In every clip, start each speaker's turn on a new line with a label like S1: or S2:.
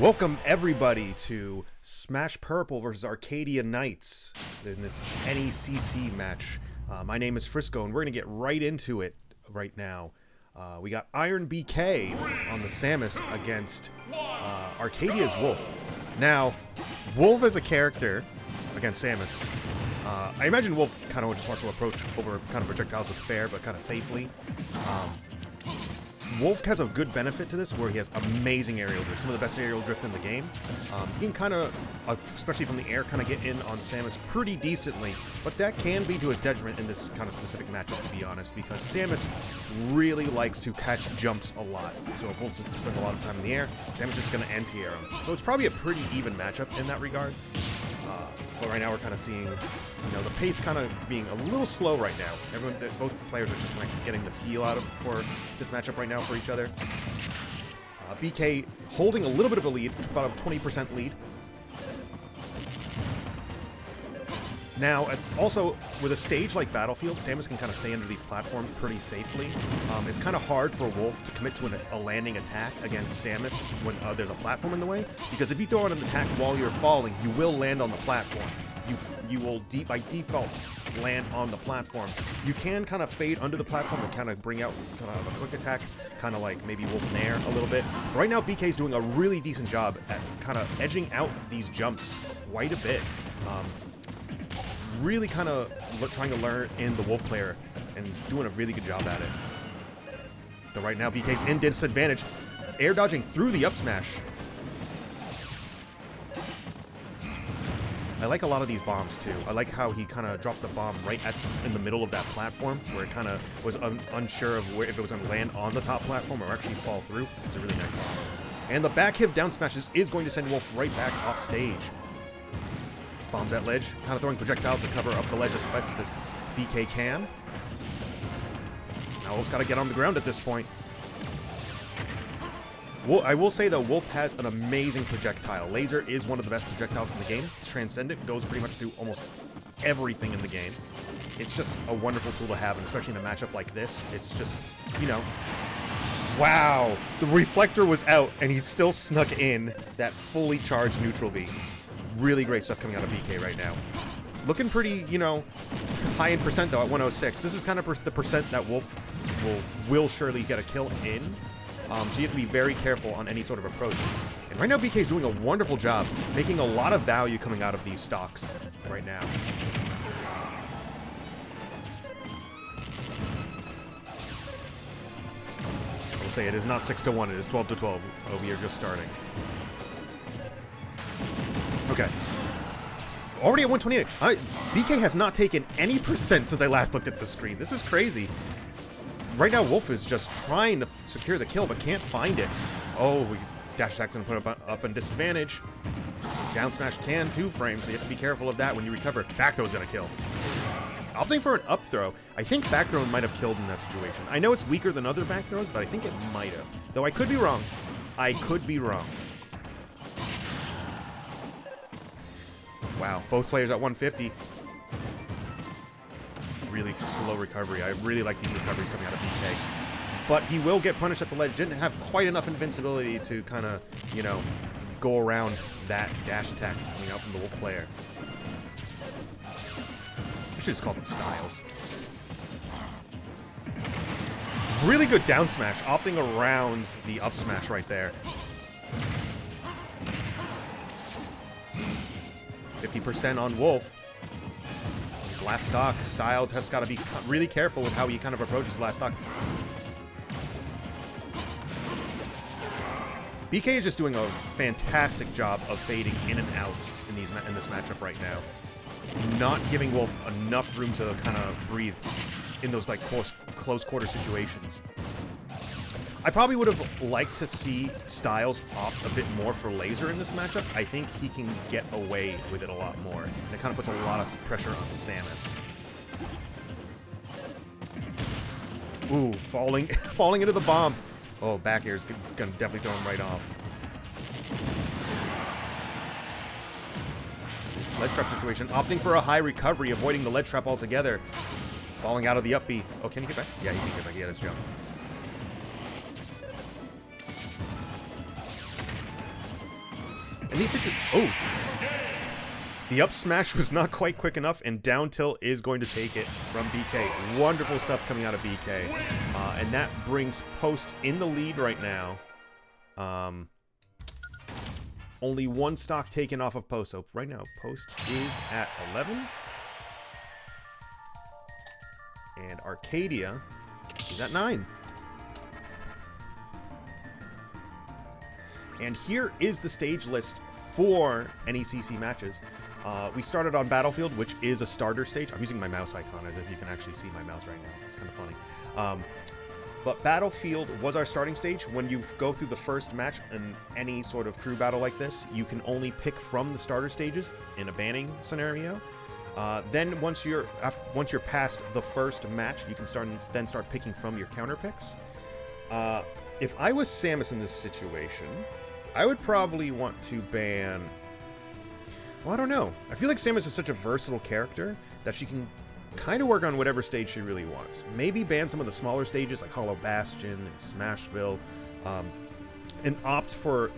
S1: Welcome everybody to Smash Purple versus Arcadia Knights in this NECC match. My name is Frisco and we're going to get right into it right now. We got Iron BK on the Samus against Arcadia's Wolf. Now, Wolf as a character against Samus. I imagine Wolf kind of just wants to approach over kind of projectiles with fair but kind of safely. Wolf has a good benefit to this where he has amazing aerial drift, some of the best aerial drift in the game. He can kind of, especially from the air, kind of get in on Samus pretty decently, but that can be to his detriment in this kind of specific matchup, to be honest, because Samus really likes to catch jumps a lot. So if Wolf spends a lot of time in the air, Samus is just going to anti-air him. So it's probably a pretty even matchup in that regard. But right now we're kind of seeing, the pace kind of being a little slow right now. Both players are just kind of getting the feel out of for this matchup right now for each other. BK holding a little bit of a lead, about a 20% lead. Now, also, with a stage like Battlefield, Samus can kind of stay under these platforms pretty safely. It's kind of hard for Wolf to commit to a landing attack against Samus when there's a platform in the way, because if you throw out an attack while you're falling, you will land on the platform. You will, by default, land on the platform. You can kind of fade under the platform and kind of bring out kind of a quick attack, kind of like maybe Wolf Nair a little bit. But right now, BK's doing a really decent job at kind of edging out these jumps quite a bit. Really kind of trying to learn in the Wolf player and doing a really good job at it. But right now, BK's in disadvantage. Air dodging through the up smash. I like a lot of these bombs too. I like how he kind of dropped the bomb right in the middle of that platform where it kind of was unsure of if it was going to land on the top platform or actually fall through. It's a really nice bomb. And the back hip down smashes is going to send Wolf right back off stage. Bombs at ledge, kind of throwing projectiles to cover up the ledge as best as BK can. Now Wolf's got to get on the ground at this point. Well, I will say though, Wolf has an amazing projectile. Laser is one of the best projectiles in the game. It's transcendent, goes pretty much through almost everything in the game. It's just a wonderful tool to have, and especially in a matchup like this, it's just, Wow! The reflector was out, and he still snuck in that fully charged neutral beam. Really great stuff coming out of BK right now. Looking pretty, high in percent though at 106. This is kind of the percent that Wolf will surely get a kill in. So you have to be very careful on any sort of approach. And right now BK is doing a wonderful job, making a lot of value coming out of these stocks right now. I will say it is not 6-1, it is 12-12. Oh, we are just starting. Okay. Already at 128. BK has not taken any percent since I last looked at the screen. This is crazy. Right now, Wolf is just trying to secure the kill, but can't find it. Oh, dash attack's going to put up in disadvantage. Down smash can 2-frame, so you have to be careful of that when you recover. Back throw is going to kill. Opting for an up throw. I think back throw might have killed in that situation. I know it's weaker than other back throws, but I think it might have. Though I could be wrong. I could be wrong. Wow, both players at 150. Really slow recovery. I really like these recoveries coming out of BK. But he will get punished at the ledge. Didn't have quite enough invincibility to kind of, go around that dash attack coming out from the Wolf player. I should just call them styles. Really good down smash, opting around the up smash right there. 50% on Wolf. His last stock, Styles has got to be really careful with how he kind of approaches the last stock. BK is just doing a fantastic job of fading in and out in this matchup right now. Not giving Wolf enough room to kind of breathe in those close quarter situations. I probably would have liked to see Styles opt a bit more for laser in this matchup. I think he can get away with it a lot more. And it kind of puts a lot of pressure on Samus. Ooh, falling into the bomb. Oh, back air is going to definitely throw him right off. Ledge trap situation. Opting for a high recovery, avoiding the ledge trap altogether. Falling out of the up B. Oh, can he get back? Yeah, he can get back. He had his jump. And these oh! The up smash was not quite quick enough, and down tilt is going to take it from BK. Wonderful stuff coming out of BK. And that brings Post in the lead right now. Only one stock taken off of Post. So right now, Post is at 11. And Arcadia is at 9. And here is the stage list for NECC matches. We started on Battlefield, which is a starter stage. I'm using my mouse icon as if you can actually see my mouse right now. It's kind of funny. But Battlefield was our starting stage. When you go through the first match in any sort of crew battle like this, you can only pick from the starter stages in a banning scenario. Then once you're past the first match, you can start picking from your counter picks. If I was Samus in this situation, I would probably want to ban... Well, I don't know. I feel like Samus is such a versatile character that she can kind of work on whatever stage she really wants. Maybe ban some of the smaller stages like Hollow Bastion and Smashville, and opt for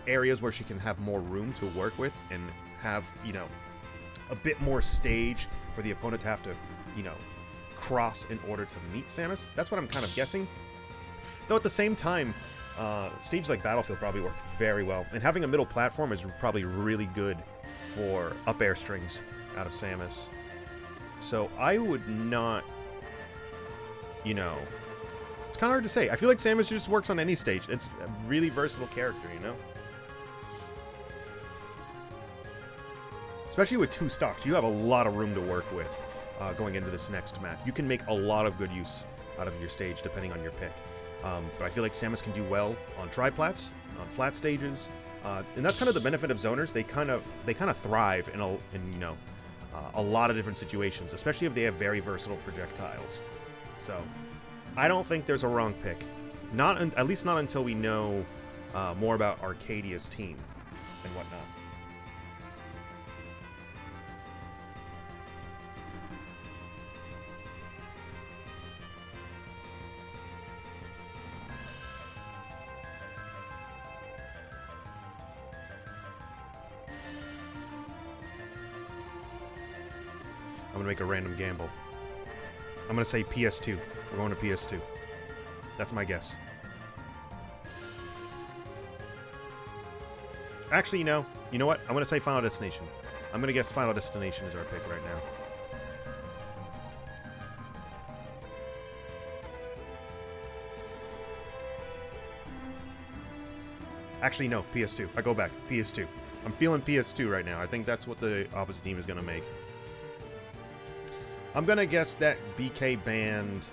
S1: areas where she can have more room to work with and have, you know, a bit more stage for the opponent to have to, you know, cross in order to meet Samus. That's what I'm kind of guessing. Though at the same time, stages like Battlefield probably work very well, and having a middle platform is probably really good for up air strings out of Samus. So I would not, you know, it's kind of hard to say. I feel like Samus just works on any stage. It's a really versatile character, you know? Especially with 2 stocks, you have a lot of room to work with going into this next match. You can make a lot of good use out of your stage depending on your pick. But I feel like Samus can do well on triplats, on flat stages, and that's kind of the benefit of zoners. They kind of thrive in you know, a lot of different situations, especially if they have very versatile projectiles. So I don't think there's a wrong pick, at least not until we know more about Arcadia's team and whatnot. I'm going to make a random gamble. I'm going to say PS2. We're going to PS2. That's my guess. Actually, you know what? I'm going to say Final Destination. I'm going to guess Final Destination is our pick right now. Actually, no, PS2. I go back. PS2. I'm feeling PS2 right now. I think that's what the opposite team is going to make. I'm going to guess that BK banned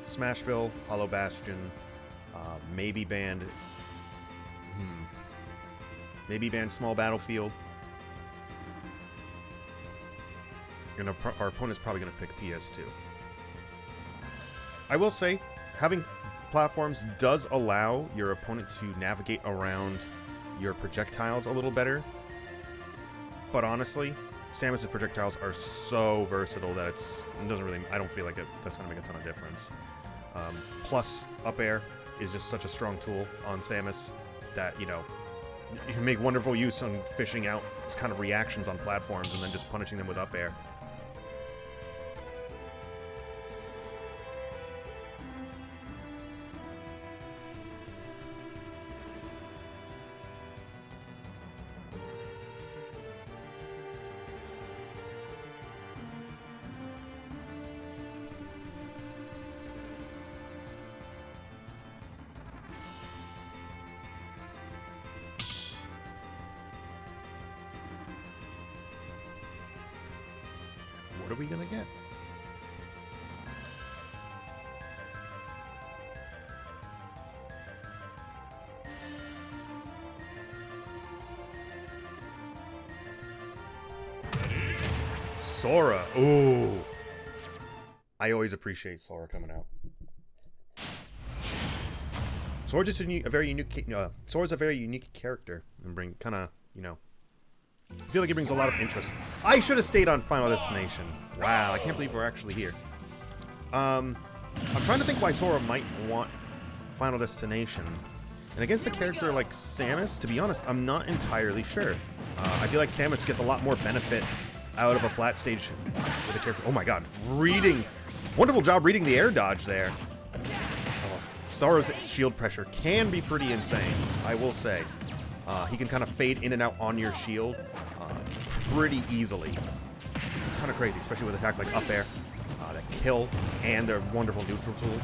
S1: Smashville, Hollow Bastion, maybe banned Small Battlefield. Our opponent's probably going to pick PS2. I will say, having platforms does allow your opponent to navigate around your projectiles a little better. But honestly, Samus' projectiles are so versatile that it doesn't really... I don't feel like that's going to make a ton of difference. Plus, up air is just such a strong tool on Samus that, you know, you can make wonderful use on fishing out kind of reactions on platforms and then just punishing them with up air. What are we gonna get? Sora. Ooh. I always appreciate Sora coming out. Sora's just a very unique. Sora's a very unique character and bring kind of, you know. I feel like it brings a lot of interest. I should have stayed on Final Destination. Wow, I can't believe we're actually here. I'm trying to think why Sora might want Final Destination. And against a character like Samus, to be honest, I'm not entirely sure. I feel like Samus gets a lot more benefit out of a flat stage with a character. Oh my god, reading. Wonderful job reading the air dodge there. Oh, Sora's shield pressure can be pretty insane, I will say. He can kind of fade in and out on your shield pretty easily. It's kind of crazy, especially with attacks like up air, that kill, and their wonderful neutral tools.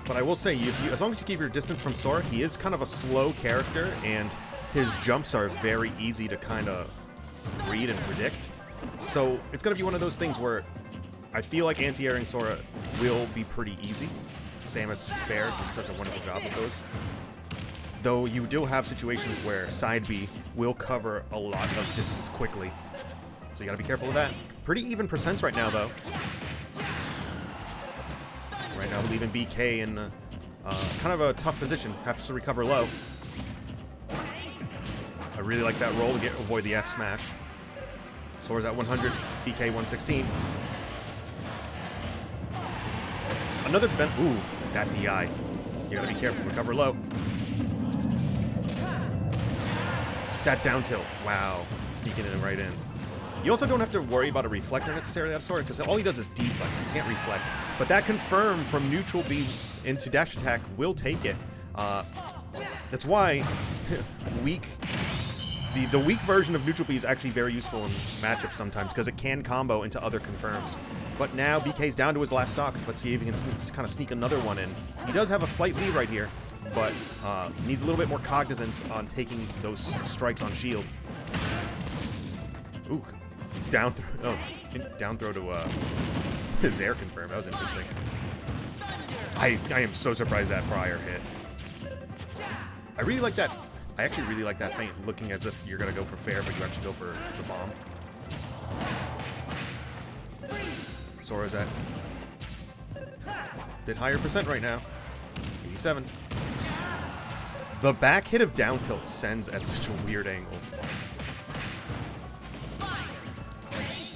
S1: But I will say, as long as you keep your distance from Sora, he is kind of a slow character, and his jumps are very easy to kind of read and predict. So it's going to be one of those things where I feel like anti-airing Sora will be pretty easy. Samus is fair, just does a wonderful job with those. Though you do have situations where side B will cover a lot of distance quickly. So you got to be careful of that. Pretty even percents right now, though. Right now, leaving BK in kind of a tough position. Has to recover low. I really like that roll to avoid the F smash. Sora's at 100, BK 116. Another ooh, that DI. You gotta be careful, recover low. That down tilt, wow, sneaking it right in. You also don't have to worry about a reflector necessarily out of Sora, because all he does is deflect. You can't reflect. But that confirm from neutral B into dash attack will take it. That's why the weak version of neutral B is actually very useful in matchups sometimes, because it can combo into other confirms. But now BK's down to his last stock. Let's see if he can kind of sneak another one in. He does have a slight lead right here, but needs a little bit more cognizance on taking those strikes on shield. Ooh, down throw to his air confirm. That was interesting. I am so surprised that Fryer hit. I really like that. I actually really like that feint, looking as if you're gonna go for fair, but you actually go for the bomb. Sora's at a bit higher percent right now. 87. The back hit of down tilt sends at such a weird angle.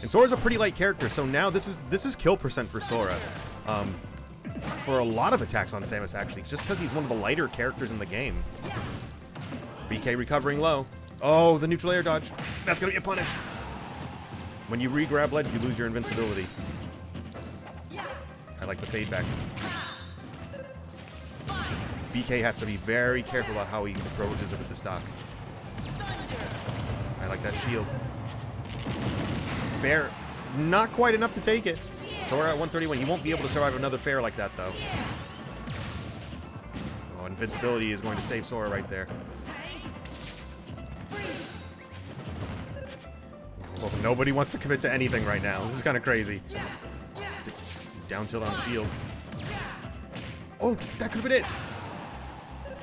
S1: And Sora's a pretty light character, so now this is kill percent for Sora. For a lot of attacks on Samus, actually, just because he's one of the lighter characters in the game. BK recovering low. Oh, the neutral air dodge. That's gonna get punished. When you re-grab ledge, you lose your invincibility. I like the fade back. BK has to be very careful about how he approaches it with the stock. I like that shield. Fair. Not quite enough to take it. Sora at 131. He won't be able to survive another fair like that, though. Oh, invincibility is going to save Sora right there. Well, nobody wants to commit to anything right now. This is kind of crazy. Down tilt on shield. Oh, that could have been it.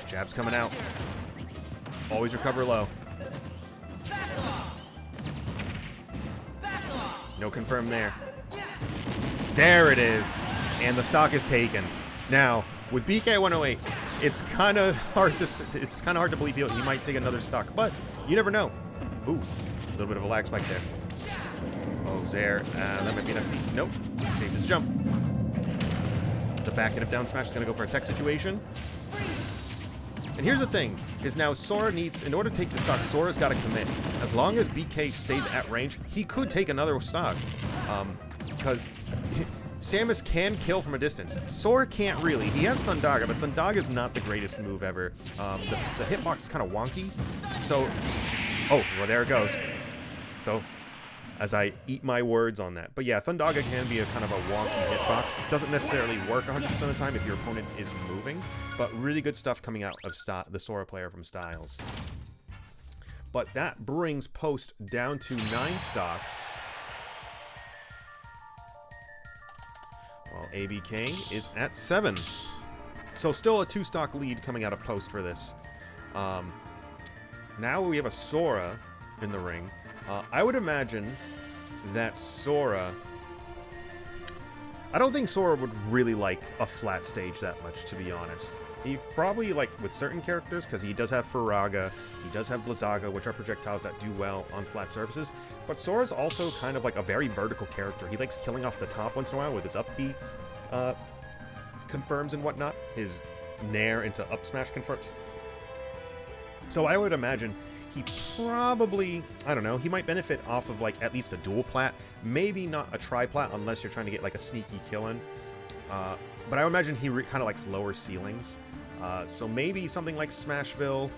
S1: Jab's coming out. Always recover low. No confirm there. There it is. And the stock is taken. Now, with BK 108, it's kind of hard to believe he might take another stock, but you never know. Ooh, a little bit of a lag spike there. Oh, Zaire. That might be an SD. Nope. Saved his jump. The back hit of down smash is going to go for a tech situation. And here's the thing, is now Sora needs, in order to take the stock, Sora's got to commit. As long as BK stays at range, he could take another stock. Because Samus can kill from a distance. Sora can't really. He has Thundaga, but Thundaga is not the greatest move ever. The hitbox is kind of wonky. So, oh, well, there it goes. So, as I eat my words on that. But yeah, Thundaga can be a kind of a wonky hitbox. It doesn't necessarily work 100% of the time if your opponent is moving, but really good stuff coming out of the Sora player from Styles. But that brings Post down to 9 stocks, while ABK is at 7. So still a 2-stock lead coming out of Post for this. Now we have a Sora in the ring. I would imagine that Sora... I don't think Sora would really like a flat stage that much, to be honest. He probably, like, with certain characters, because he does have Faraga, he does have Blizzaga, which are projectiles that do well on flat surfaces, but Sora's also kind of like a very vertical character. He likes killing off the top once in a while with his up B confirms and whatnot. His Nair into up smash confirms. So I would imagine he probably, I don't know, he might benefit off of like at least a dual plat, maybe not a tri-plat unless you're trying to get like a sneaky kill in. But I would imagine he kind of likes lower ceilings. So maybe something like Smashville.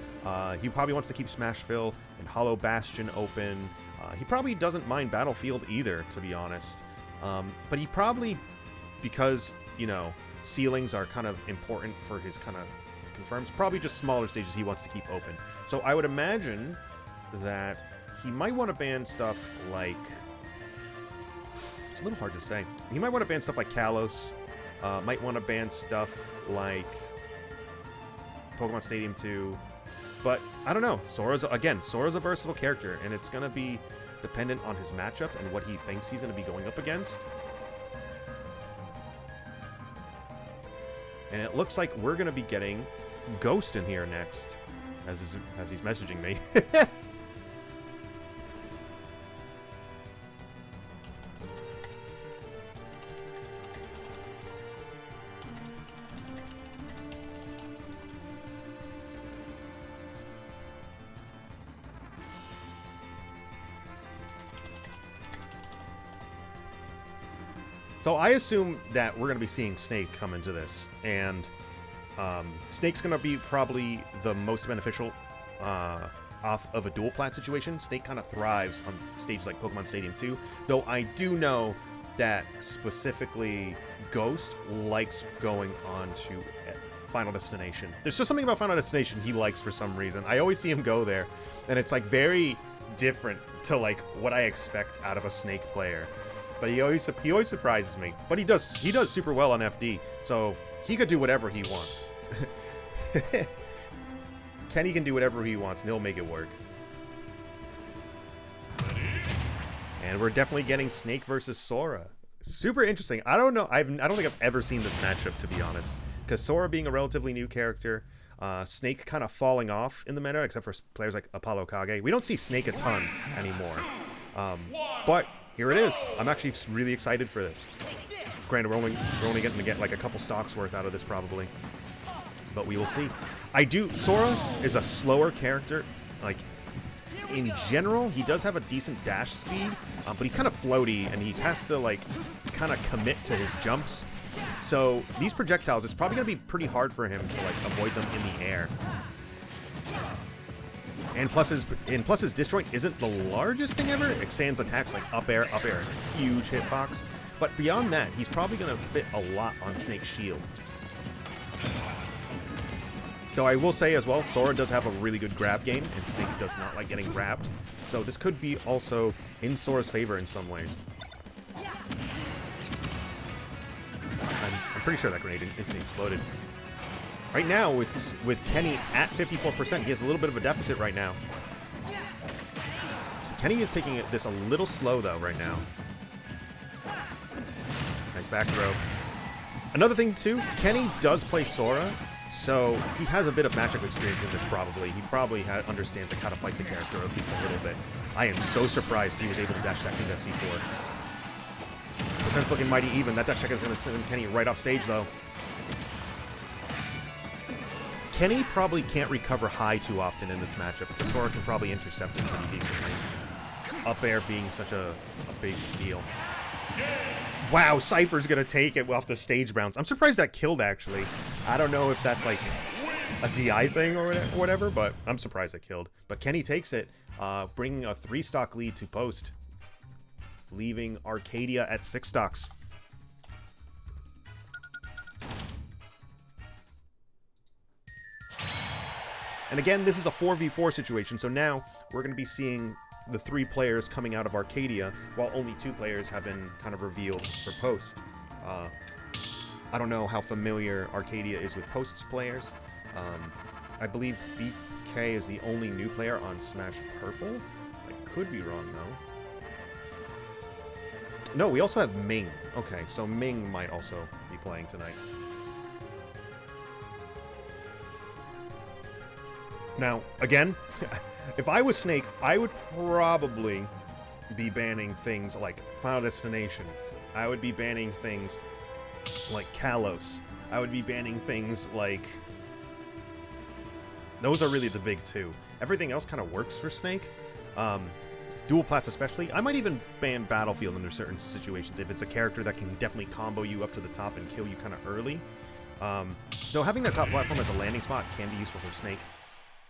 S1: He probably wants to keep Smashville and Hollow Bastion open. He probably doesn't mind Battlefield either, to be honest. But he probably, because, you know, ceilings are kind of important for his kind of confirms, probably just smaller stages he wants to keep open. So I would imagine that he might want to ban stuff like... It's a little hard to say. He might want to ban stuff like Kalos. Might want to ban stuff like Pokemon Stadium 2. But I don't know. Sora's a versatile character, and it's going to be dependent on his matchup and what he thinks he's going to be going up against. And it looks like we're going to be getting Ghost in here next, as he's messaging me. So I assume that we're going to be seeing Snake come into this, and Snake's going to be probably the most beneficial off of a dual plat situation. Snake kind of thrives on stages like Pokemon Stadium 2, though I do know that specifically Ghost likes going on to Final Destination. There's just something about Final Destination he likes for some reason. I always see him go there, and it's like very different to like what I expect out of a Snake player. But he always surprises me. But he does super well on FD, so he could do whatever he wants. Kenny can do whatever he wants, and he'll make it work. And we're definitely getting Snake versus Sora. Super interesting. I don't know. I don't think I've ever seen this matchup, to be honest. Because Sora being a relatively new character, Snake kind of falling off in the meta, except for players like Apollo Kage. We don't see Snake a ton anymore. But here it is. I'm actually really excited for this. Granted, we're only getting to get like a couple stocks worth out of this probably, but we will see. Sora is a slower character. Like in general, he does have a decent dash speed, but he's kind of floaty, and he has to like kind of commit to his jumps. So these projectiles, it's probably gonna be pretty hard for him to like avoid them in the air. And plus his disjoint isn't the largest thing ever. Sans attacks like up air, huge hitbox. But beyond that, he's probably going to commit a lot on Snake's shield. Though I will say as well, Sora does have a really good grab game, and Snake does not like getting grabbed. So this could be also in Sora's favor in some ways. I'm pretty sure that grenade instantly exploded. Right now, with Kenny at 54%, he has a little bit of a deficit right now. So Kenny is taking this a little slow, though, right now. Nice back throw. Another thing, too, Kenny does play Sora, so he has a bit of matchup experience in this, probably. He probably understands how to fight the character at least a little bit. I am so surprised he was able to dash that King at C4. But since looking mighty even, that dash check is going to send Kenny right off stage, though. Kenny probably can't recover high too often in this matchup, because Sora can probably intercept him pretty decently. Up air being such a big deal. Wow, Cypher's gonna take it off the stage bounce. I'm surprised that killed, actually. I don't know if that's like a DI thing or whatever, but I'm surprised it killed. But Kenny takes it, bringing a 3-stock lead to post, leaving Arcadia at 6 stocks. And again, this is a 4v4 situation, so now we're going to be seeing the 3 players coming out of Arcadia, while only 2 players have been kind of revealed for Post. I don't know how familiar Arcadia is with Post's players. I believe BK is the only new player on Smash Purple. I could be wrong, though. No, we also have Ming. Okay, so Ming might also be playing tonight. Now, again, if I was Snake, I would probably be banning things like Final Destination. I would be banning things like Kalos. I would be banning things like... Those are really the big two. Everything else kind of works for Snake. Dual plats especially. I might even ban Battlefield under certain situations if it's a character that can definitely combo you up to the top and kill you kind of early. Though having that top platform as a landing spot can be useful for Snake.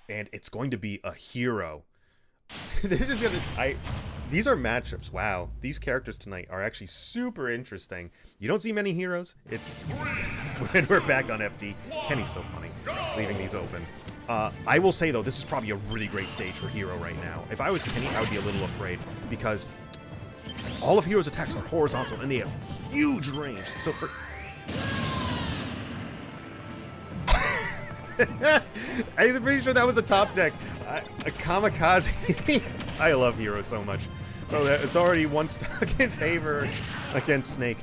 S1: And it's going to be a hero. This is gonna... These are matchups. Wow. These characters tonight are actually super interesting. You don't see many heroes. It's... when we're back on FD. Kenny's so funny, leaving these open. I will say, though, this is probably a really great stage for Hero right now. If I was Kenny, I would be a little afraid, because all of Hero's attacks are horizontal, and they have huge range. So for... I'm pretty sure that was a top deck. A kamikaze. I love Hero so much. So it's already one stock in favor against Snake.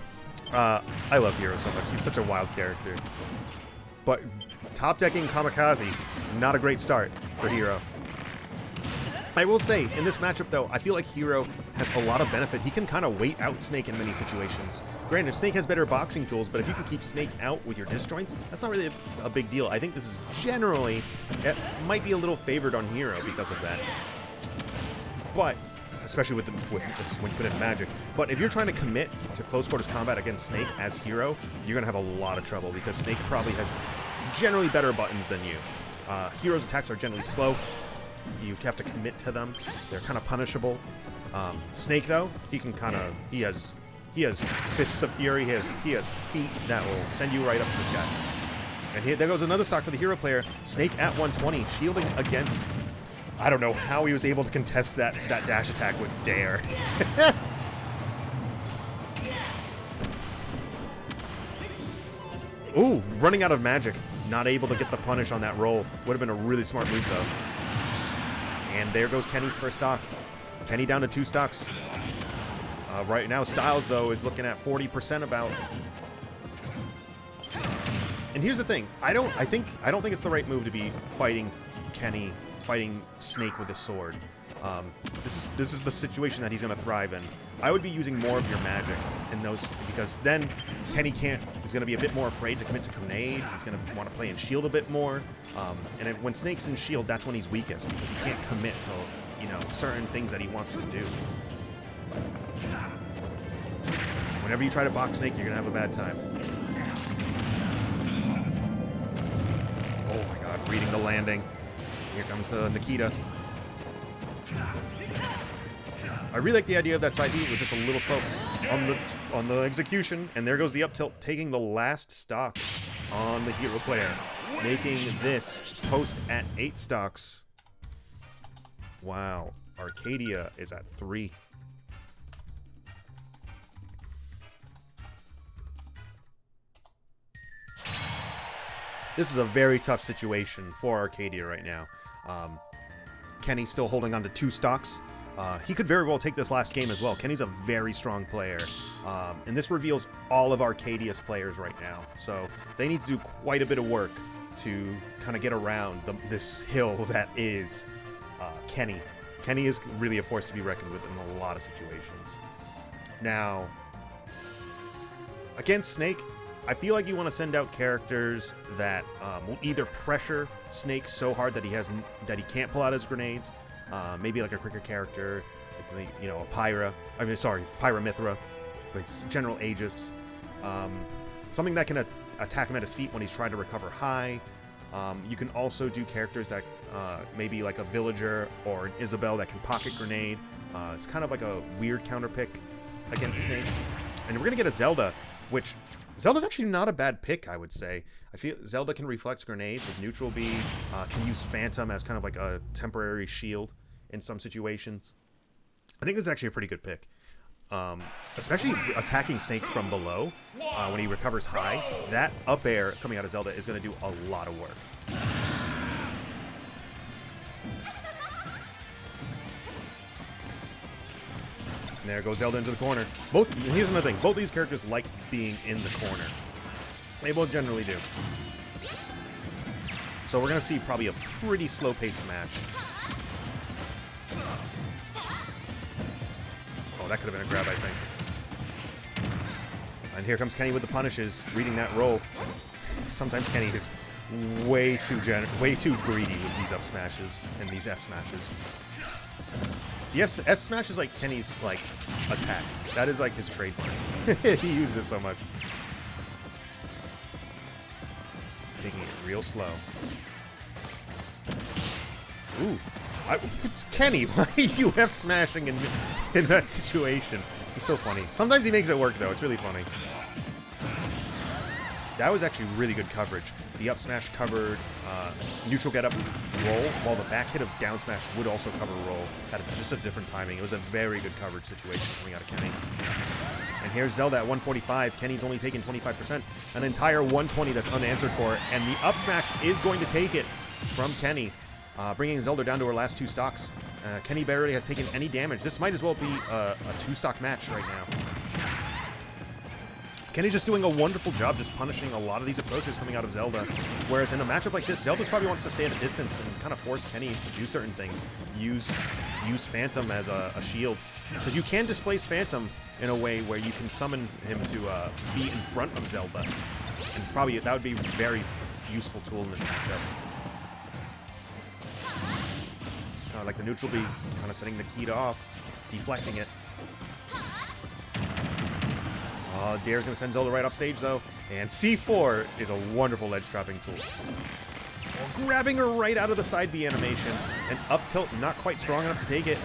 S1: I love Hero so much. He's such a wild character. But top decking kamikaze, not a great start for Hero. I will say, in this matchup though, I feel like Hero has a lot of benefit. He can kind of wait out Snake in many situations. Granted, Snake has better boxing tools, but if you can keep Snake out with your disjoints, that's not really a big deal. I think this is generally, it might be a little favored on Hero because of that. But, especially with when you put in Magic. But if you're trying to commit to close quarters combat against Snake as Hero, you're going to have a lot of trouble because Snake probably has generally better buttons than you. Hero's attacks are generally slow. You have to commit to them. They're kind of punishable. Snake, though, he can kind of... He has Fists of Fury. He has feet that will send you right up to the sky. And there goes another stock for the Hero player. Snake at 120, shielding against... I don't know how he was able to contest that dash attack with Dare. Ooh, running out of magic. Not able to get the punish on that roll. Would have been a really smart move, though. And there goes Kenny's first stock. Kenny down to 2 stocks. Right now, Styles, though, is looking at 40% about. And here's the thing. I don't think it's the right move to be fighting Kenny, fighting Snake with a sword. This is the situation that he's going to thrive in. I would be using more of your magic in those, because then Kenny is going to be a bit more afraid to commit to grenade. He's going to want to play in shield a bit more. And when Snake's in shield, that's when he's weakest, because he can't commit to, you know, certain things that he wants to do. Whenever you try to box Snake, you're going to have a bad time. Oh my god, reading the landing. Here comes Nikita. I really like the idea of that side B. It was just a little slow on the execution. And there goes the up tilt, taking the last stock on the Hero player. Making this post at 8 stocks. Wow. Arcadia is at 3. This is a very tough situation for Arcadia right now. Kenny's still holding on to 2 stocks. He could very well take this last game as well. Kenny's a very strong player. And this reveals all of Arcadia's players right now. So they need to do quite a bit of work to kind of get around this hill that is Kenny. Kenny is really a force to be reckoned with in a lot of situations. Now, against Snake, I feel like you want to send out characters that will either pressure Snake so hard that he can't pull out his grenades. Maybe like a quicker character, like, you know, a Pyra Mithra, like General Aegis. Something that can attack him at his feet when he's trying to recover high. You can also do characters that maybe like a Villager or an Isabel that can pocket grenade. It's kind of like a weird counter pick against Snake. And we're going to get a Zelda, which... Zelda's actually not a bad pick, I would say. I feel Zelda can reflect grenades with neutral B, can use Phantom as kind of like a temporary shield in some situations. I think this is actually a pretty good pick. Especially attacking Snake from below when he recovers high. That up air coming out of Zelda is going to do a lot of work. And there goes Zelda into the corner. Here's another thing. Both these characters like being in the corner. They both generally do. So we're going to see probably a pretty slow-paced match. Oh, that could have been a grab, I think. And here comes Kenny with the punishes, reading that roll. Sometimes Kenny is way too greedy with these up smashes and these F smashes. Yes, S smash is like Kenny's like attack. That is like his trademark. He uses it so much. Taking it real slow. Ooh. Kenny, why are you F smashing in that situation? He's so funny. Sometimes he makes it work though. It's really funny. That was actually really good coverage. The up smash covered neutral get up roll, while the back hit of down smash would also cover roll. Had just a different timing. It was a very good coverage situation coming out of Kenny. And here's Zelda at 145. Kenny's only taken 25%. An entire 120 that's unanswered for. And the up smash is going to take it from Kenny, bringing Zelda down to her last 2 stocks. Kenny barely has taken any damage. This might as well be a 2-stock match right now. Kenny's just doing a wonderful job just punishing a lot of these approaches coming out of Zelda. Whereas in a matchup like this, Zelda probably wants to stay at a distance and kind of force Kenny to do certain things. Use Phantom as a shield. Because you can displace Phantom in a way where you can summon him to be in front of Zelda. And it's probably, that would be a very useful tool in this matchup. Like the neutral B, kind of setting the key off, deflecting it. Dare's going to send Zelda right off stage, though. And C4 is a wonderful ledge trapping tool. Grabbing her right out of the side B animation. And up tilt, not quite strong enough to take it.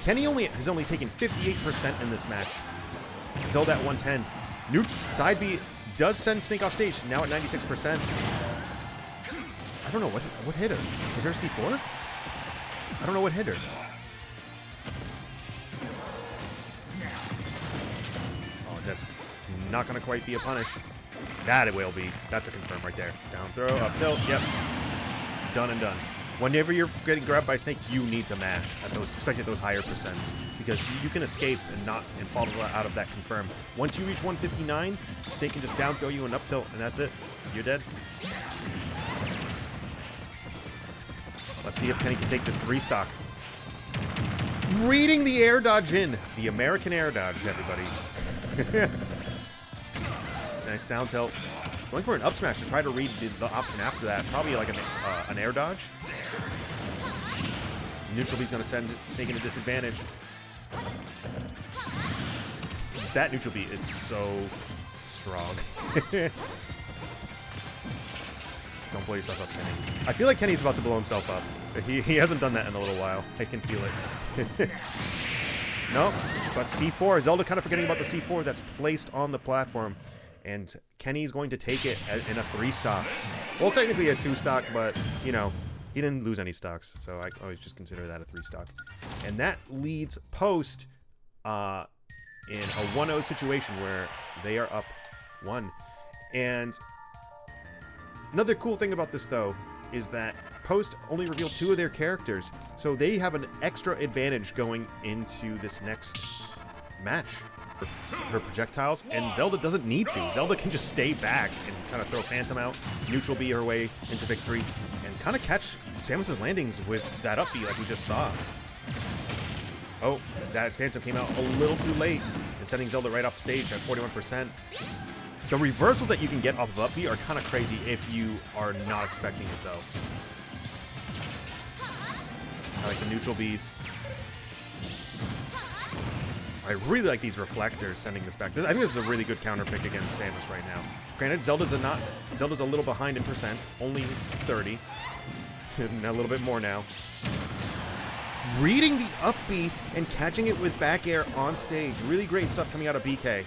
S1: Kenny has only taken 58% in this match. Zelda at 110. Side B does send Snake off stage, now at 96%. I don't know, what hit her? Was there a C4? I don't know what hit her. Oh, that's not going to quite be a punish. That it will be. That's a confirm right there. Down throw, up tilt, yep. Done and done. Whenever you're getting grabbed by Snake, you need to mash, at those, especially at those higher percents, because you can escape and fall out of that confirm. Once you reach 159, Snake can just down throw you and up tilt, and that's it. You're dead. Let's see if Kenny can take this 3-stock. Reading the air dodge in. The American air dodge, everybody. Nice down tilt. Going for an up smash to try to read the option after that. Probably like an air dodge. Neutral B's going to send Snake into disadvantage. That neutral B is so strong. Don't blow yourself up, Kenny. I feel like Kenny's about to blow himself up. He hasn't done that in a little while. I can feel it. Nope. But C4. Zelda kind of forgetting about the C4 that's placed on the platform. And Kenny's going to take it in a 3-stock. Well, technically a 2-stock, but, you know, he didn't lose any stocks. So I always just consider that a 3-stock. And that leads Post in a 1-0 situation where they are up 1. And another cool thing about this, though, is that Post only revealed 2 of their characters, so they have an extra advantage going into this next match. Her projectiles, and Zelda doesn't need to. Zelda can just stay back and kind of throw Phantom out, neutral B her way into victory, and kind of catch Samus's landings with that up B like we just saw. Oh, that Phantom came out a little too late and sending Zelda right off stage at 41%. The reversals that you can get off of up B are kind of crazy if you are not expecting it, though. I like the neutral Bs. I really like these reflectors sending this back. I think this is a really good counter pick against Samus right now. Granted, Zelda's a little behind in percent, only 30. A little bit more now. Reading the up B and catching it with back air on stage. Really great stuff coming out of BK.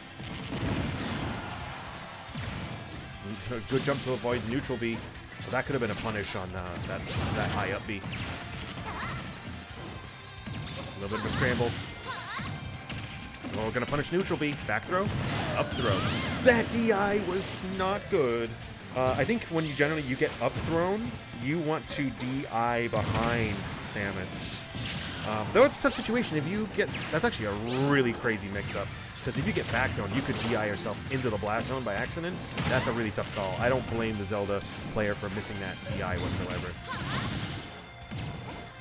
S1: Good jump to avoid neutral B. So that could have been a punish on that high up B. A little bit of a scramble. Well, we're going to punish neutral B. Back throw, up throw. That DI was not good. I think when you generally get up thrown, you want to DI behind Samus. Though it's a tough situation. If you get... That's actually a really crazy mix-up. Because if you get back thrown, you could DI yourself into the blast zone by accident. That's a really tough call. I don't blame the Zelda player for missing that DI whatsoever.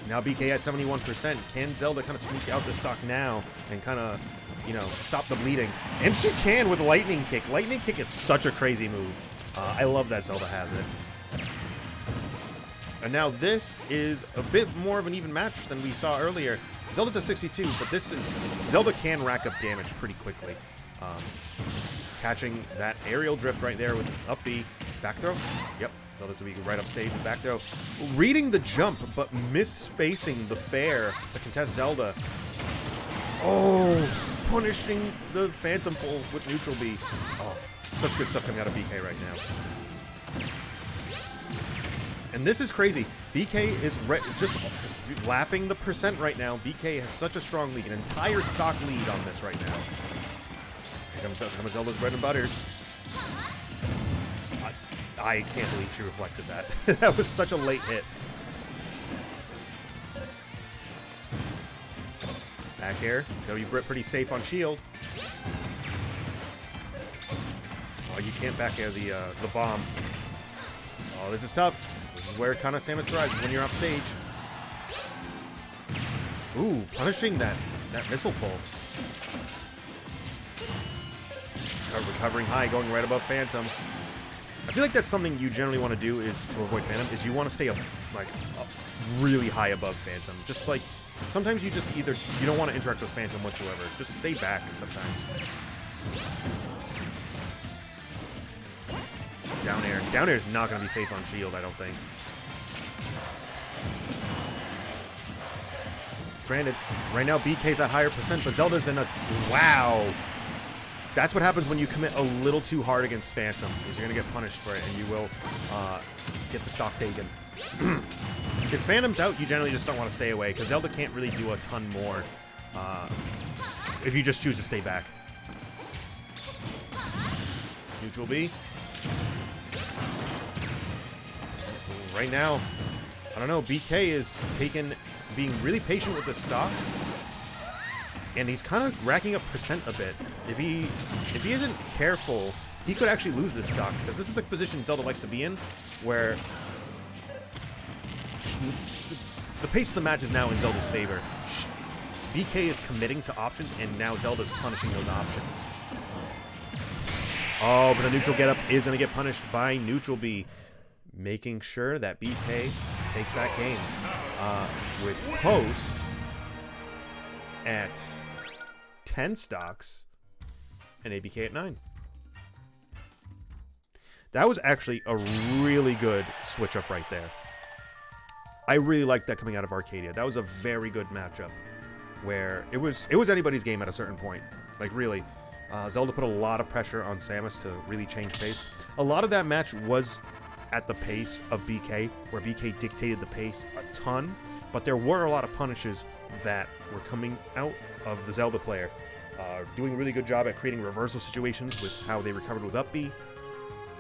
S1: Now BK at 71%. Can Zelda kind of sneak out the stock now and kind of, you know, stop the bleeding? And she can with Lightning Kick. Lightning Kick is such a crazy move. I love that Zelda has it. And now this is a bit more of an even match than we saw earlier. Zelda's at 62, but this is... Zelda can rack up damage pretty quickly. Catching that aerial drift right there with up B. Back throw? Yep. Zelda's will be right up stage with back throw. Reading the jump, but misspacing the fair to contest Zelda. Oh, punishing the Phantom Pull with neutral B. Oh, such good stuff coming out of BK right now. And this is crazy. BK is just lapping the percent right now. BK has such a strong lead, an entire stock lead on this right now. Here comes Zelda's bread and butters. I can't believe she reflected that. That was such a late hit. Back air. Gotta be pretty safe on shield. Oh, you can't back air the bomb. Oh, this is tough. This is where kind of Samus thrives, when you're off stage. Ooh, punishing that missile pull. Recovering high, going right above Phantom. I feel like that's something you generally want to do is to avoid Phantom, is you want to stay up really high above Phantom. Just like, sometimes you just either, you don't want to interact with Phantom whatsoever. Just stay back sometimes. Down air. Down air is not going to be safe on shield, I don't think. Granted, right now BK's at higher percent, but Zelda's in a... Wow! That's what happens when you commit a little too hard against Phantom, is you're going to get punished for it, and you will get the stock taken. If Phantom's out, you generally just don't want to stay away, because Zelda can't really do a ton more if you just choose to stay back. Neutral B. Right now, I don't know, BK is being really patient with the stock. And he's kind of racking up percent a bit. If he isn't careful, he could actually lose this stock, because this is the position Zelda likes to be in, where the pace of the match is now in Zelda's favor. BK is committing to options, and now Zelda's punishing those options. Oh, but the neutral getup is going to get punished by neutral B, making sure that BK takes that game with post at 10 stocks and ABK at 9. That was actually a really good switch up right there. I really liked that coming out of Arcadia. That was a very good matchup where it was anybody's game at a certain point. Like, really. Zelda put a lot of pressure on Samus to really change pace. A lot of that match was at the pace of BK, where BK dictated the pace a ton, but there were a lot of punishes that were coming out of the Zelda player. Doing a really good job at creating reversal situations with how they recovered with up B,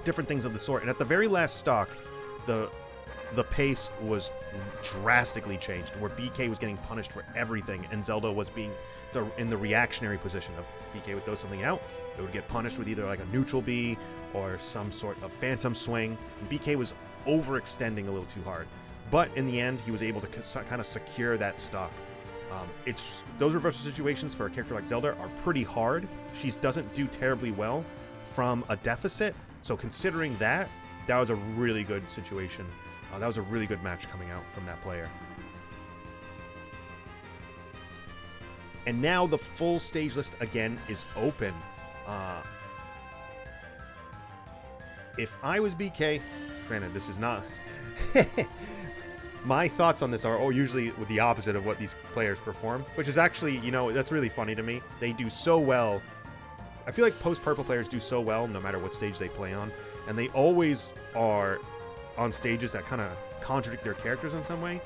S1: different things of the sort. And at the very last stock, the pace was drastically changed, where BK was getting punished for everything, and Zelda was being in the reactionary position of BK would throw something out, it would get punished with either like a neutral B or some sort of phantom swing. And BK was overextending a little too hard. But in the end, he was able to kind of secure that stock. Those reversal situations for a character like Zelda are pretty hard. She doesn't do terribly well from a deficit. So considering that was a really good situation. That was a really good match coming out from that player. And now the full stage list again is open. If I was BK, granted this is not... My thoughts on this are usually with the opposite of what these players perform, which is actually, that's really funny to me. They do so well. I feel like post-purple players do so well no matter what stage they play on, and they always are on stages that kind of contradict their characters in some way.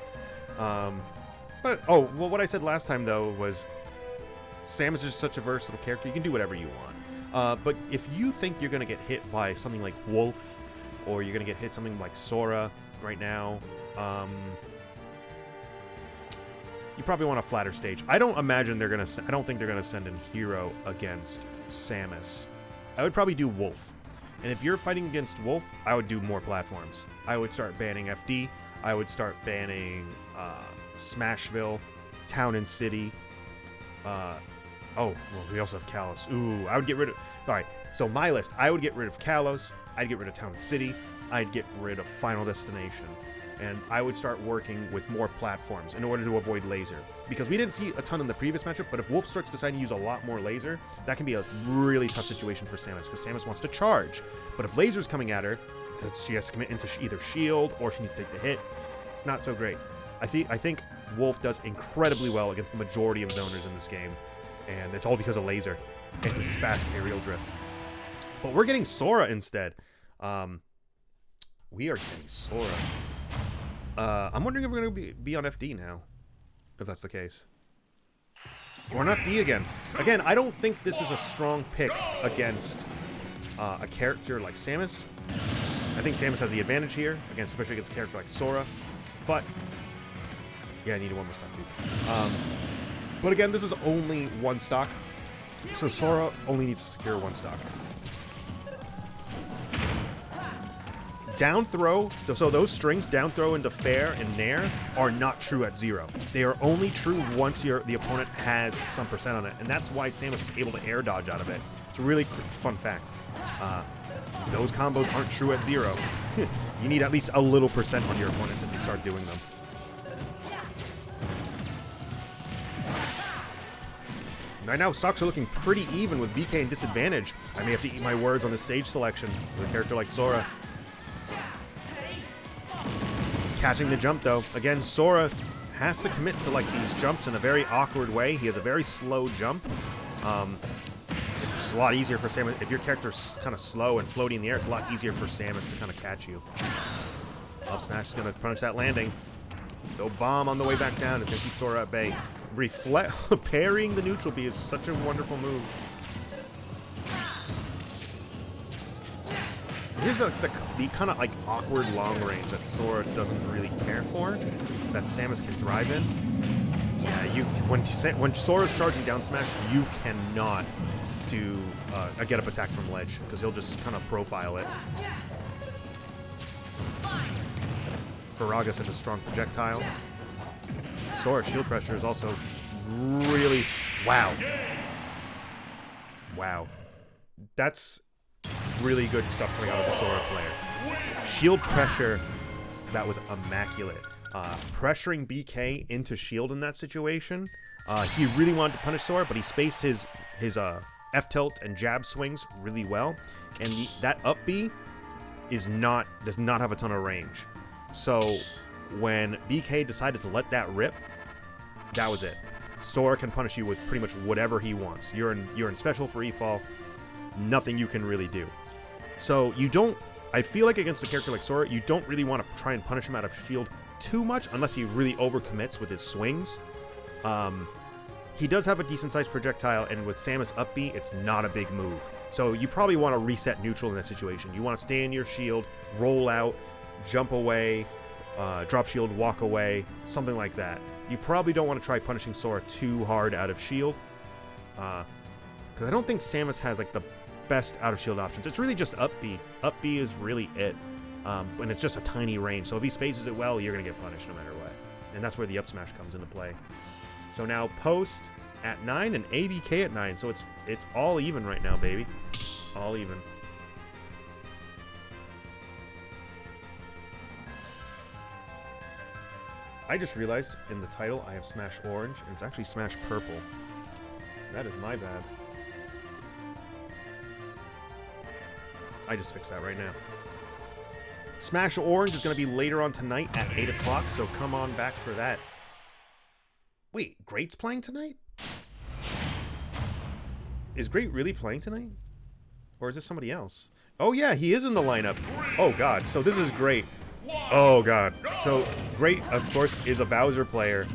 S1: What I said last time, though, was Samus is such a versatile character, you can do whatever you want. But if you think you're going to get hit by something like Wolf, or you're going to get hit something like Sora right now, you probably want a flatter stage. I don't think they're gonna send in Hero against Samus. I would probably do Wolf. And if you're fighting against Wolf, I would do more platforms. I would start banning FD. I would start banning Smashville, Town and City. We also have Kalos. Ooh, I would get rid of... Alright, so my list. I would get rid of Kalos. I'd get rid of Town and City, I'd get rid of Final Destination, and I would start working with more platforms in order to avoid laser. Because we didn't see a ton in the previous matchup, but if Wolf starts deciding to use a lot more laser, that can be a really tough situation for Samus, because Samus wants to charge. But if laser's coming at her, she has to commit into either shield or she needs to take the hit. It's not so great. I think Wolf does incredibly well against the majority of zoners in this game, and it's all because of laser and his fast aerial drift. But we're getting Sora instead. We are getting Sora. I'm wondering if we're going to be on FD now, if that's the case. We're on FD again. Again, I don't think this is a strong pick against a character like Samus. I think Samus has the advantage here, again, especially against a character like Sora. But, yeah, I needed one more stock, dude. But again, this is only one stock, so Sora only needs to secure one stock. Down throw, so those strings, down throw into fair and nair, are not true at 0. They are only true once the opponent has some percent on it, and that's why Samus was able to air dodge out of it. It's a really fun fact. Those combos aren't true at 0. You need at least a little percent on your opponent to start doing them. Right now, stocks are looking pretty even with BK in disadvantage. I may have to eat my words on the stage selection with a character like Sora. Catching the jump, though. Again, Sora has to commit to like these jumps in a very awkward way. He has a very slow jump. It's a lot easier for Samus. If your character's kind of slow and floating in the air, it's a lot easier for Samus to kind of catch you. Up smash is going to punish that landing. No bomb on the way back down is going to keep Sora at bay. Parrying the neutral B is such a wonderful move. Here's the kind of like awkward long range that Sora doesn't really care for, that Samus can thrive in. Yeah, when Sora's charging down smash, you cannot do a get up attack from ledge, because he'll just kind of profile it. Faraga's such a strong projectile. Sora's shield pressure is also really... Wow. Wow. That's really good stuff coming out of the Sora player. Shield pressure, that was immaculate. Pressuring BK into shield in that situation. He really wanted to punish Sora, but he spaced his F-tilt and jab swings really well. And that up B does not have a ton of range. So when BK decided to let that rip, that was it. Sora can punish you with pretty much whatever he wants. You're in special free fall. Nothing you can really do. So you don't... I feel like against a character like Sora, you don't really want to try and punish him out of shield too much unless he really overcommits with his swings. He does have a decent-sized projectile, and with Samus up B, it's not a big move. So you probably want to reset neutral in that situation. You want to stay in your shield, roll out, jump away, drop shield, walk away, something like that. You probably don't want to try punishing Sora too hard out of shield, because I don't think Samus has like the best out of shield options. It's really just up B. Up B is really it, and it's just a tiny range. So if he spaces it well, you're gonna get punished no matter what, and that's where the up smash comes into play. So now post at 9 and ABK at 9. So it's all even right now, baby, all even. I just realized in the title I have Smash Orange, and it's actually Smash Purple. That is my bad. I just fixed that right now. Smash Orange is going to be later on tonight at 8 o'clock, so come on back for that. Wait, Great's playing tonight? Is Great really playing tonight? Or is this somebody else? Oh yeah, he is in the lineup. Oh god, so this is Great. Oh god. So Great, of course, is a Bowser player.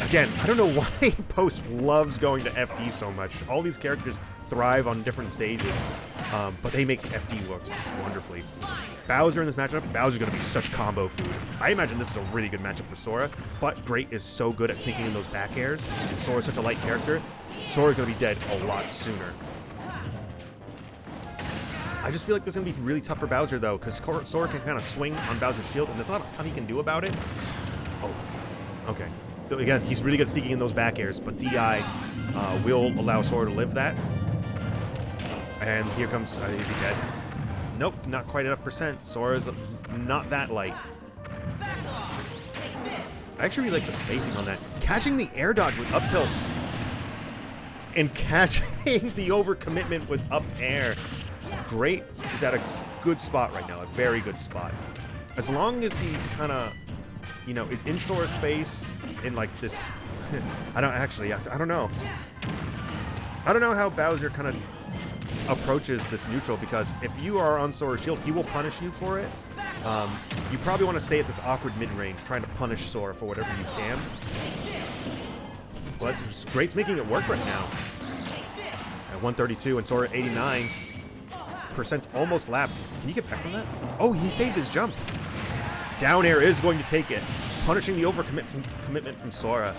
S1: Again, I don't know why Post loves going to FD so much. All these characters thrive on different stages, but they make FD work wonderfully. Bowser in this matchup, Bowser's going to be such combo food. I imagine this is a really good matchup for Sora, but Great is so good at sneaking in those back airs, and Sora's such a light character, Sora's going to be dead a lot sooner. I just feel like this is going to be really tough for Bowser, though, because Sora can kind of swing on Bowser's shield, and there's not a ton he can do about it. Oh, okay. So again, he's really good at sneaking in those back airs, but DI will allow Sora to live that. And here comes... is he dead? Nope, not quite enough percent. Sora's not that light. I actually really like the spacing on that. Catching the air dodge with up tilt. And catching the overcommitment with up air. Great is at a good spot right now. A very good spot. As long as he kind of, you know, is in Sora's face in like this... I don't know. I don't know how Bowser kind of approaches this neutral, because if you are on Sora's shield, he will punish you for it. You probably want to stay at this awkward mid-range, trying to punish Sora for whatever you can. But Great's making it work right now. At 132 and Sora 89%, almost lapped. Can you get back from that? Oh, he saved his jump. Down air is going to take it, punishing the overcommitment from Sora.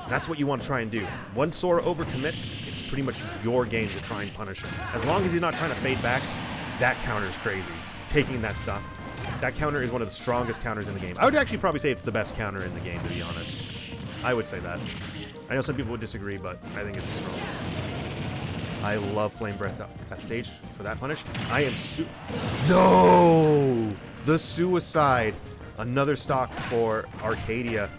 S1: That's what you want to try and do. Once Sora overcommits, it's pretty much your game to try and punish him. As long as he's not trying to fade back, that counter is crazy. Taking that stock. That counter is one of the strongest counters in the game. I would actually probably say it's the best counter in the game, to be honest. I would say that. I know some people would disagree, but I think it's the strongest. I love Flame Breath that stage for that punish. I am No! The Suicide. Another stock for Arcadia.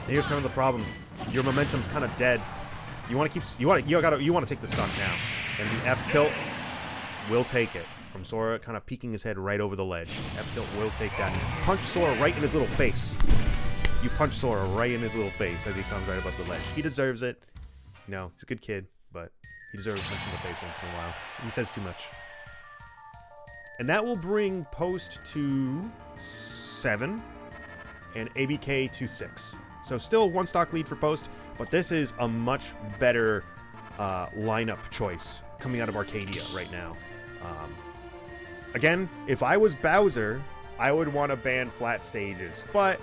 S1: Here's kind of the problem. Your momentum's kind of dead. You want to keep. You want to take the stock now, and the F tilt will take it from Sora, kind of peeking his head right over the ledge. F tilt will take that. Punch Sora right in his little face. You punch Sora right in his little face as he comes right above the ledge. He deserves it. You know, he's a good kid, but he deserves a punch in the face once in a while. He says too much. And that will bring Post to 7 and ABK to 6. So still one stock lead for Post, but this is a much better lineup choice coming out of Arcadia right now. Again, if I was Bowser, I would want to ban flat stages, but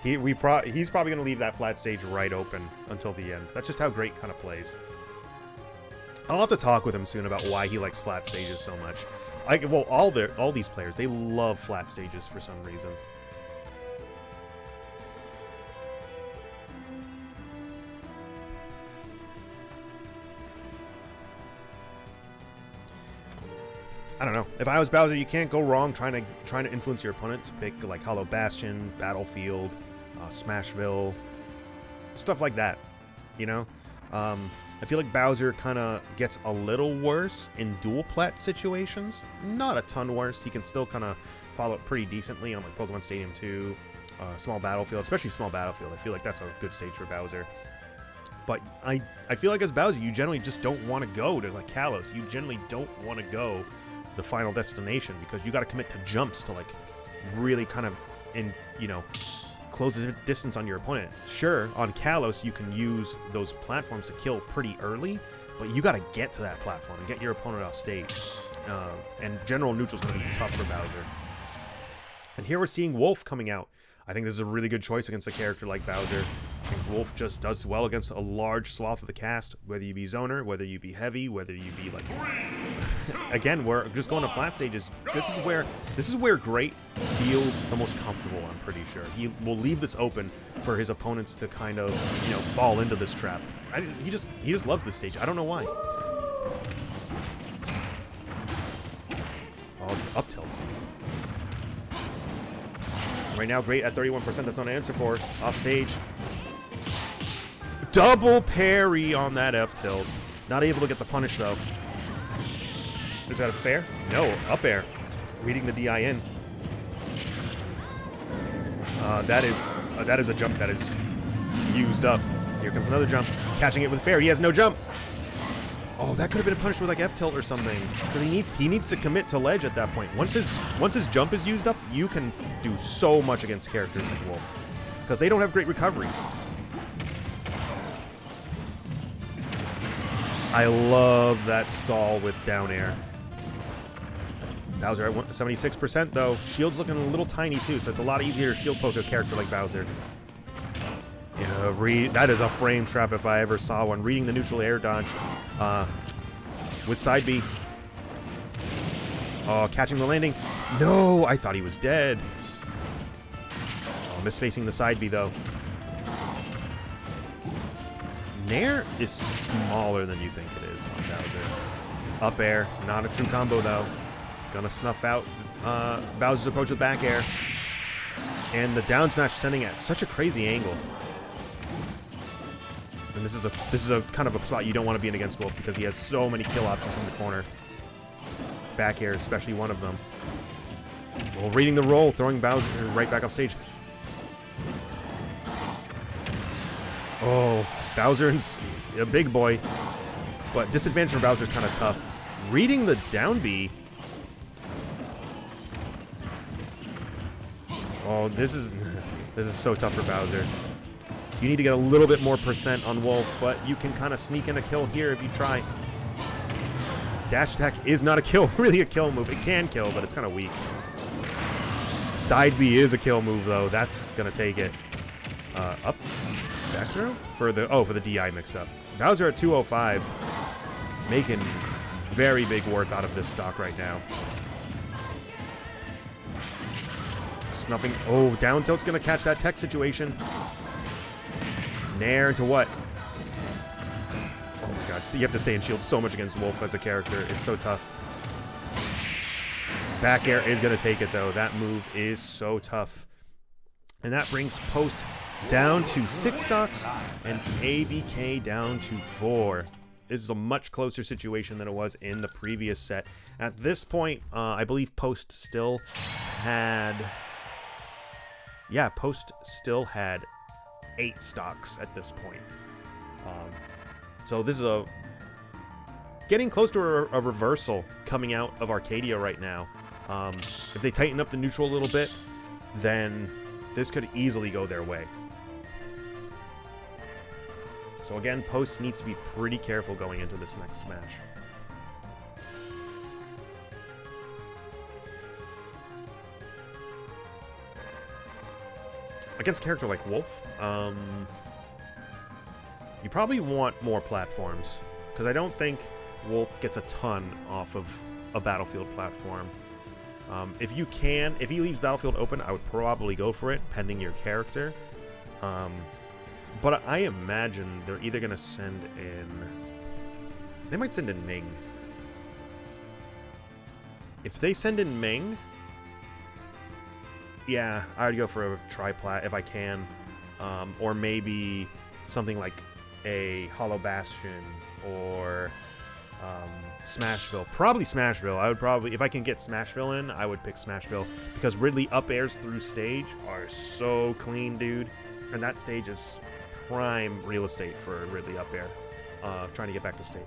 S1: he's probably going to leave that flat stage right open until the end. That's just how Great kind of plays. I'll have to talk with him soon about why he likes flat stages so much. Well, all these players, they love flat stages for some reason. I don't know. If I was Bowser, you can't go wrong trying to influence your opponent to pick like Hollow Bastion, Battlefield, Smashville, stuff like that. You know, I feel like Bowser kind of gets a little worse in dual plat situations. Not a ton worse. He can still kind of follow it pretty decently on like Pokemon Stadium 2, Small Battlefield, especially Small Battlefield. I feel like that's a good stage for Bowser. But I feel like as Bowser, you generally just don't want to go to like Kalos. You generally don't want to go the final destination because you got to commit to jumps to like really kind of close the distance on your opponent. Sure, on Kalos you can use those platforms to kill pretty early, but you got to get to that platform and get your opponent off stage. And general neutral is going to be tough for Bowser. And here we're seeing Wolf coming out. I think this is a really good choice against a character like Bowser. I think Wolf just does well against a large swath of the cast, whether you be zoner, whether you be heavy, whether you be like... Again, we're just going to flat stages. This is where Great feels the most comfortable, I'm pretty sure. He will leave this open for his opponents to kind of, fall into this trap. He just loves this stage. I don't know why. Oh, up tilts. Right now, Great at 31%. That's on answer for. Off stage. Double parry on that F tilt. Not able to get the punish, though. Is that a fair? No, up air. Reading the DIN. That is a jump that is used up. Here comes another jump. Catching it with fair. He has no jump. Oh, that could have been a punish with like F tilt or something. Because he needs to commit to ledge at that point. Once his jump is used up, you can do so much against characters like Wolf. Because they don't have great recoveries. I love that stall with down air. Bowser at 76% though. Shield's looking a little tiny too, so it's a lot easier to shield poke a character like Bowser. Yeah, that is a frame trap if I ever saw one. Reading the neutral air dodge with side B. Oh, catching the landing. No, I thought he was dead. Oh, misspacing the side B though. Nair is smaller than you think it is on Bowser. Up air, not a true combo though. Gonna snuff out Bowser's approach with back air. And the down smash sending at such a crazy angle. And this is a kind of a spot you don't want to be in against Wolf because he has so many kill options from the corner. Back air, especially one of them. Well, reading the roll, throwing Bowser right back off stage. Oh, Bowser's a big boy, but disadvantage for Bowser is kind of tough. Reading the down B. Oh, this is so tough for Bowser. You need to get a little bit more percent on Wolf, but you can kind of sneak in a kill here if you try. Dash attack is not a kill, really a kill move. It can kill, but it's kind of weak. Side B is a kill move though. That's gonna take it. Up, back throw for the DI mix-up. Bowser at 205, making very big worth out of this stock right now. Snuffing. Oh, down tilt's gonna catch that tech situation. Nair into what? Oh my god, you have to stay in shield so much against Wolf as a character. It's so tough. Back air is going to take it though. That move is so tough. And that brings Post down to 6 stocks and ABK down to 4. This is a much closer situation than it was in the previous set. At this point, I believe Post still had... Yeah, Post still had 8 stocks at this point. So this is getting close to a reversal coming out of Arcadia right now. If they tighten up the neutral a little bit, then this could easily go their way. So again, Post needs to be pretty careful going into this next match. Against a character like Wolf, you probably want more platforms, because I don't think Wolf gets a ton off of a Battlefield platform. If he leaves Battlefield open, I would probably go for it, pending your character. But I imagine they're either going to send in... They might send in Ming. If they send in Ming... Yeah, I would go for a tri-plat if I can. Or maybe something like a Hollow Bastion or... Smashville. Probably Smashville. I would probably, if I can get Smashville in, I would pick Smashville. Because Ridley up airs through stage are so clean, dude. And that stage is prime real estate for Ridley up air. Trying to get back to stage.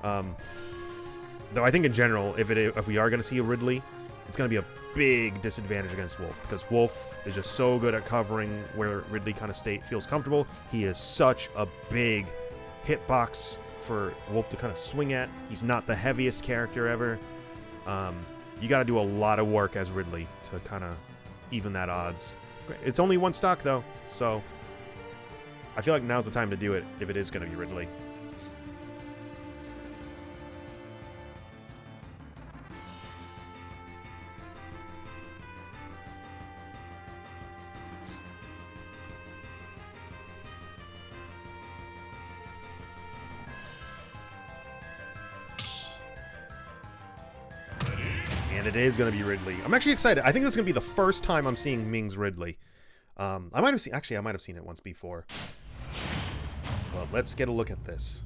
S1: Though I think in general, if we are going to see a Ridley, it's going to be a big disadvantage against Wolf. Because Wolf is just so good at covering where Ridley kind of feels comfortable. He is such a big hitbox for Wolf to kind of swing at. He's not the heaviest character ever. You got to do a lot of work as Ridley to kind of even that odds. It's only 1 stock though, so I feel like now's the time to do it if it is going to be Ridley. And it is going to be Ridley. I'm actually excited. I think this is going to be the first time I'm seeing Ming's Ridley. I might have seen it once before. But let's get a look at this.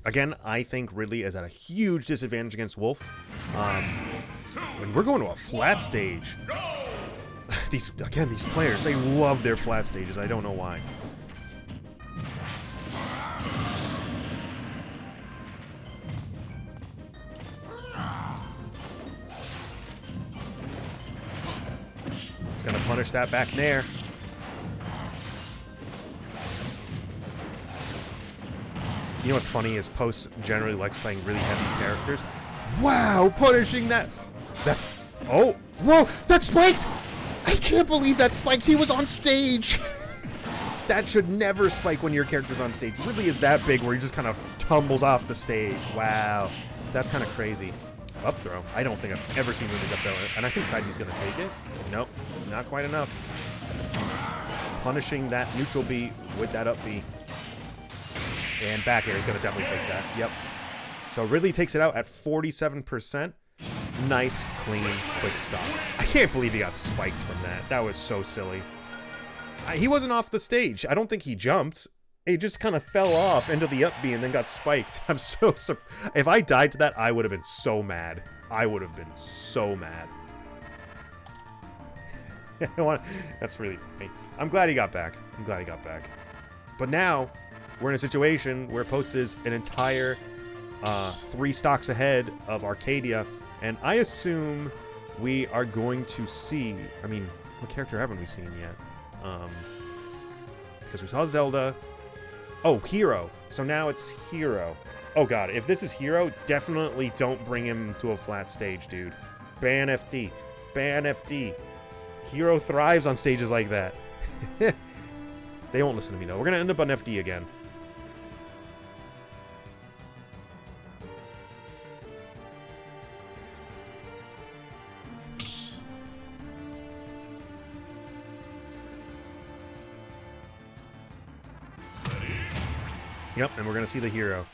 S1: Again, I think Ridley is at a huge disadvantage against Wolf. When we're going to a flat stage. These players, they love their flat stages. I don't know why. Gonna punish that back nair. You know what's funny is Post generally likes playing really heavy characters. Wow, punishing that. That's... Oh, whoa, that spiked! I can't believe that spiked. He was on stage. That should never spike when your character's on stage. Ridley is that big where he just kind of tumbles off the stage. Wow, that's kind of crazy. Up throw. I don't think I've ever seen Ridley up throw it. And I think side B's going to take it. Nope, not quite enough. Punishing that neutral B with that up B. And back air is going to definitely take that. Yep. So Ridley takes it out at 47%. Nice, clean, quick stop. I can't believe he got spiked from that. That was so silly. He wasn't off the stage. I don't think he jumped. He just kind of fell off into the up B and then got spiked. I'm so surprised. If I died to that, I would have been so mad. I would have been so mad. That's really funny. I'm glad he got back. I'm glad he got back. But now, we're in a situation where Post is an entire 3 stocks ahead of Arcadia. And I assume we are going to see... I mean, what character haven't we seen yet? Because we saw Zelda. Oh, Hero. So now it's Hero. Oh god, if this is Hero, definitely don't bring him to a flat stage, dude. Ban FD. Ban FD. Hero thrives on stages like that. They won't listen to me, though. We're going to end up on FD again. Yep, and we're going to see the Hero.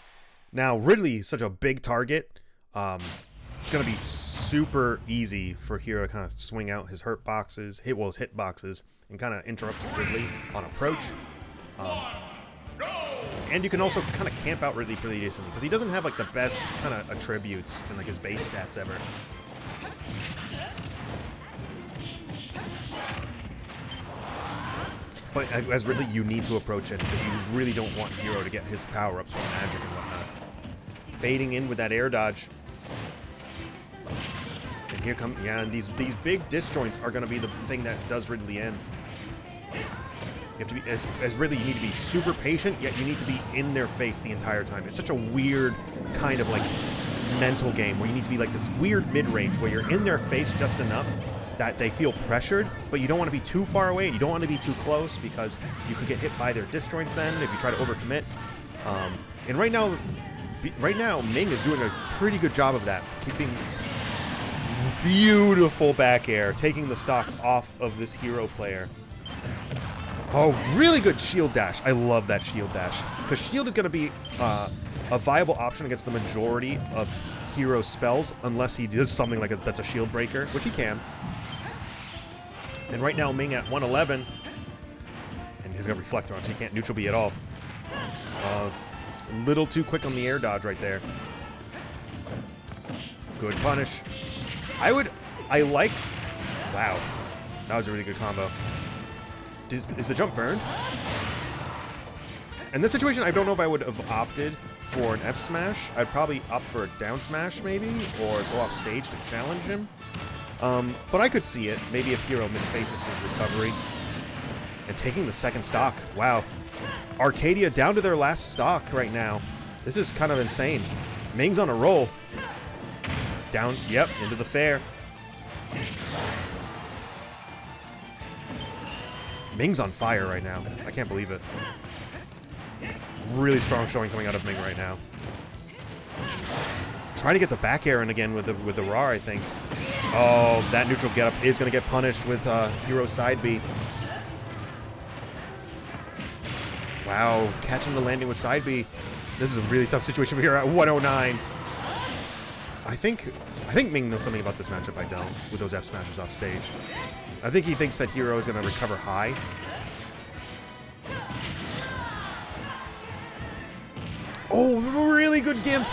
S1: Now, Ridley is such a big target. It's going to be super easy for Hero to kind of swing out his hit boxes, his hit boxes, and kind of interrupt Ridley on approach. And you can also kind of camp out Ridley pretty decently, because he doesn't have like the best kind of attributes and like his base stats ever. But as Ridley, you need to approach it, because you really don't want Hero to get his power-ups from magic and whatnot. Fading in with that air dodge. And here come, yeah, and these big disjoints are going to be the thing that does Ridley in. You have to be, as Ridley, you need to be super patient, yet you need to be in their face the entire time. It's such a weird kind of like mental game where you need to be like this weird mid-range where you're in their face just enough that they feel pressured, but you don't want to be too far away and you don't want to be too close, because you could get hit by their disjoints then if you try to overcommit. And right now, Ming is doing a pretty good job of that, keeping beautiful back air, taking the stock off of this Hero player. Oh, really good shield dash. I love that shield dash, because shield is going to be a viable option against the majority of Hero spells, unless he does something like that's a shield breaker, which he can. And right now, Ming at 111, and he's going to reflect on, so he can't neutral B at all. A little too quick on the air dodge right there. Good punish. Wow, that was a really good combo. Is the jump burned? In this situation, I don't know if I would have opted for an F smash. I'd probably opt for a down smash, maybe, or go off stage to challenge him. But I could see it. Maybe if Hero misspaces his recovery. And taking the second stock. Wow. Arcadia down to their last stock right now. This is kind of insane. Ming's on a roll. Down, yep, into the fair. Ming's on fire right now. I can't believe it. Really strong showing coming out of Ming right now. Trying to get the back air in again with the RAR, I think. Oh, that neutral getup is going to get punished with Hero side B. Wow, catching the landing with side B. This is a really tough situation here at 109. I think Ming knows something about this matchup I don't, with those F smashes off stage. I think he thinks that Hero is going to recover high. Oh, really good Gimp!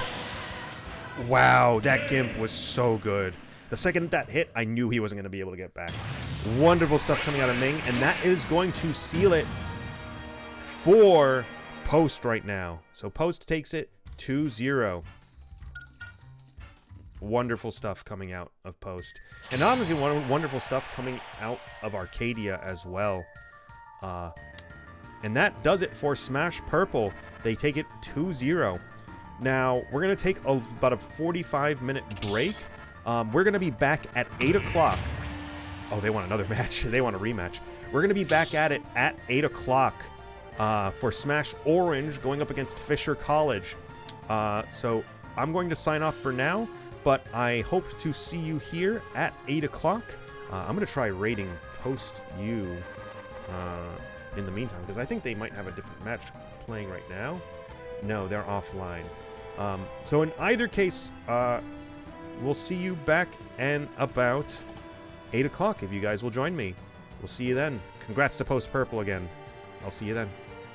S1: Wow, that Gimp was so good. The second that hit, I knew he wasn't going to be able to get back. Wonderful stuff coming out of Ming, and that is going to seal it for Post right now. So Post takes it 2-0. Wonderful stuff coming out of Post. And obviously wonderful stuff coming out of Arcadia as well. And that does it for Smash Purple. They take it 2-0. Now, we're going to take about a 45-minute break. We're going to be back at 8 o'clock. Oh, they want another match. They want a rematch. We're going to be back at it at 8 o'clock for Smash Orange going up against Fisher College. So I'm going to sign off for now, but I hope to see you here at 8 o'clock. I'm going to try rating Post U in the meantime, because I think they might have a different match playing right now. No, they're offline. So in either case, we'll see you back in about 8 o'clock if you guys will join me. We'll see you then. Congrats to Post Purple again. I'll see you then.